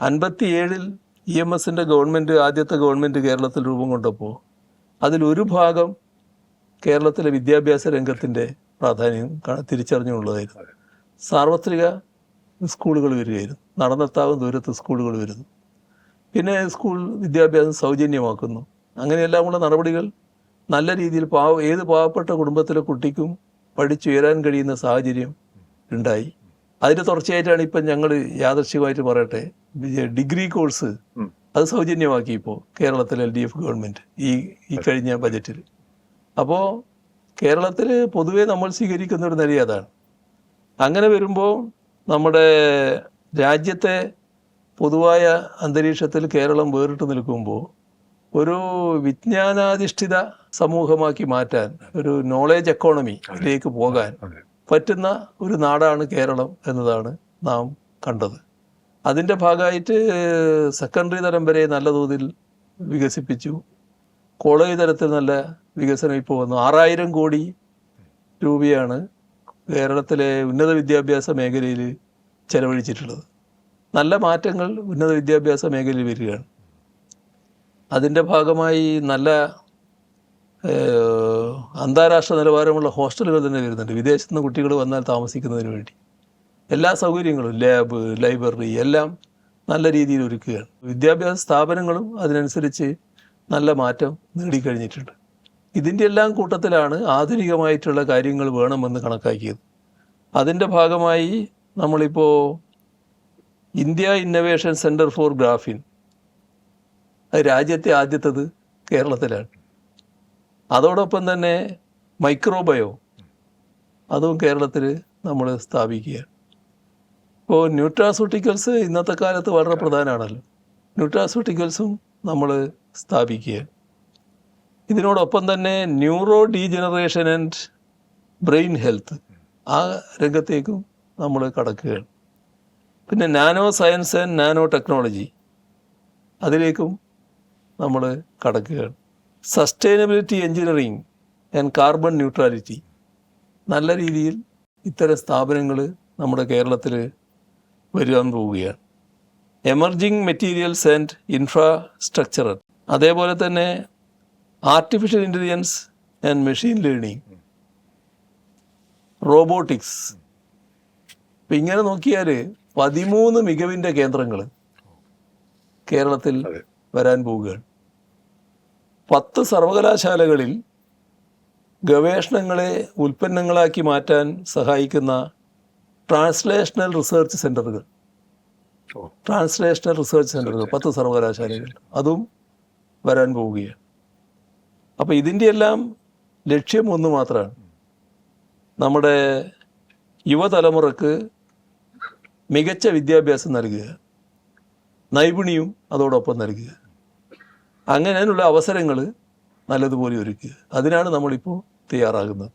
57 EMSൻ്റെ government, ആദ്യത്തെ government കേരളത്തിൽ രൂപം കൊണ്ടപ്പോൾ അതിലൊരു ഭാഗം കേരളത്തിലെ വിദ്യാഭ്യാസ രംഗത്തിൻ്റെ പ്രാധാന്യം തിരിച്ചറിഞ്ഞുള്ളതായിരുന്നു. സാർവത്രിക സ്കൂളുകൾ വരികയായിരുന്നു, നടന്നെത്താവുന്ന ദൂരത്ത് സ്കൂളുകൾ വരുന്നു. പിന്നെ സ്കൂൾ വിദ്യാഭ്യാസം സൗജന്യമാക്കുന്നു. അങ്ങനെയെല്ലാമുള്ള നടപടികൾ നല്ല രീതിയിൽ ഏത് പാവപ്പെട്ട കുടുംബത്തിലെ കുട്ടിക്കും പഠിച്ചുയരാൻ കഴിയുന്ന സാഹചര്യം ഉണ്ടായി. അതിൻ്റെ തുടർച്ചയായിട്ടാണ് ഇപ്പം ഞങ്ങൾ യാദൃശ്ചികമായിട്ട് പറയട്ടെ, ഡിഗ്രി കോഴ്സ് അത് സൗജന്യമാക്കി ഇപ്പോൾ കേരളത്തിലെ LDF ഗവൺമെൻറ് ഈ കഴിഞ്ഞ ബജറ്റിൽ. അപ്പോൾ കേരളത്തിൽ പൊതുവേ നമ്മൾ സ്വീകരിക്കുന്ന ഒരു നില അതാണ്. അങ്ങനെ വരുമ്പോൾ നമ്മുടെ രാജ്യത്തെ പൊതുവായ അന്തരീക്ഷത്തിൽ കേരളം വേറിട്ട് നിൽക്കുമ്പോൾ ഒരു വിജ്ഞാനാധിഷ്ഠിത സമൂഹമാക്കി മാറ്റാൻ, ഒരു നോളേജ് എക്കോണമിയിലേക്ക് പോകാൻ പറ്റുന്ന ഒരു നാടാണ് കേരളം എന്നതാണ് നാം കണ്ടത്. അതിൻ്റെ ഭാഗമായിട്ട് സെക്കൻഡറി തലം വരെ നല്ല തോതിൽ വികസിപ്പിച്ചു. കോളേജ് തലത്തിൽ നല്ല വികസനം ഇപ്പോൾ വന്നു. 6000 കോടി രൂപയാണ് കേരളത്തിലെ ഉന്നത വിദ്യാഭ്യാസ മേഖലയിൽ ചെലവഴിച്ചിട്ടുള്ളത്. നല്ല മാറ്റങ്ങൾ ഉന്നത വിദ്യാഭ്യാസ മേഖലയിൽ വരികയാണ്. അതിൻ്റെ ഭാഗമായി നല്ല അന്താരാഷ്ട്ര നിലവാരമുള്ള ഹോസ്റ്റലുകൾ തന്നെ വരുന്നുണ്ട്. വിദേശത്തു നിന്ന് കുട്ടികൾ വന്നാൽ താമസിക്കുന്നതിന് വേണ്ടി എല്ലാ സൗകര്യങ്ങളും, ലാബ്, ലൈബ്രറി എല്ലാം നല്ല രീതിയിൽ ഒരുക്കുകയാണ്. വിദ്യാഭ്യാസ സ്ഥാപനങ്ങളും അതിനനുസരിച്ച് നല്ല മാറ്റം നേടിക്കഴിഞ്ഞിട്ടുണ്ട്. ഇതിൻ്റെ എല്ലാം കൂട്ടത്തിലാണ് ആധുനികമായിട്ടുള്ള കാര്യങ്ങൾ വേണമെന്ന് കണക്കാക്കിയത്. അതിൻ്റെ ഭാഗമായി നമ്മളിപ്പോൾ India innovation centre for graphene, അത് രാജ്യത്തെ ആദ്യത്തേത് കേരളത്തിലാണ്. അതോടൊപ്പം തന്നെ മൈക്രോബയോ അതും കേരളത്തിൽ നമ്മൾ സ്ഥാപിക്കുകയാണ്. ഇപ്പോൾ ന്യൂട്രാസ്യൂട്ടിക്കൽസ് ഇന്നത്തെ കാലത്ത് വളരെ പ്രധാനമാണല്ലോ. ന്യൂട്രാസ്യൂട്ടിക്കൽസും നമ്മൾ സ്ഥാപിക്കുകയാണ്. ഇതിനോടൊപ്പം തന്നെ neuro degeneration and brain health, ആ രംഗത്തേക്കും നമ്മൾ കടക്കുകയാണ്. പിന്നെ nano science and nano technology, അതിലേക്കും നമ്മൾ കടക്കുകയാണ്. Sustainability engineering and carbon neutrality, നല്ല രീതിയിൽ ഇത്തരം സ്ഥാപനങ്ങൾ നമ്മുടെ കേരളത്തിൽ വരുവാൻ പോവുകയാണ്. എമർജിങ് മെറ്റീരിയൽസ് ആൻഡ് ഇൻഫ്രാസ്ട്രക്ചർ, അതേപോലെ തന്നെ artificial intelligence and machine learning, robotics. ഇപ്പം ഇങ്ങനെ നോക്കിയാൽ 13 മികവിൻ്റെ കേന്ദ്രങ്ങൾ കേരളത്തിൽ വരാൻ പോവുകയാണ്. 10 സർവകലാശാലകളിൽ ഗവേഷണങ്ങളെ ഉൽപ്പന്നങ്ങളാക്കി മാറ്റാൻ സഹായിക്കുന്ന ട്രാൻസ്ലേഷണൽ റിസർച്ച് സെൻ്ററുകൾ 10 സർവകലാശാലകൾ അതും വരാൻ പോവുകയാണ്. അപ്പോൾ ഇതിൻ്റെ എല്ലാം ലക്ഷ്യം ഒന്ന് മാത്രമാണ്, നമ്മുടെ യുവതലമുറക്ക് മികച്ച വിദ്യാഭ്യാസം നൽകുക, നൈപുണ്യവും അതോടൊപ്പം നൽകുക, അങ്ങനെയുള്ള അവസരങ്ങൾ നല്ലതുപോലെ ഒരുക്കുക. അതിനാണ് നമ്മളിപ്പോൾ തയ്യാറാകുന്നത്.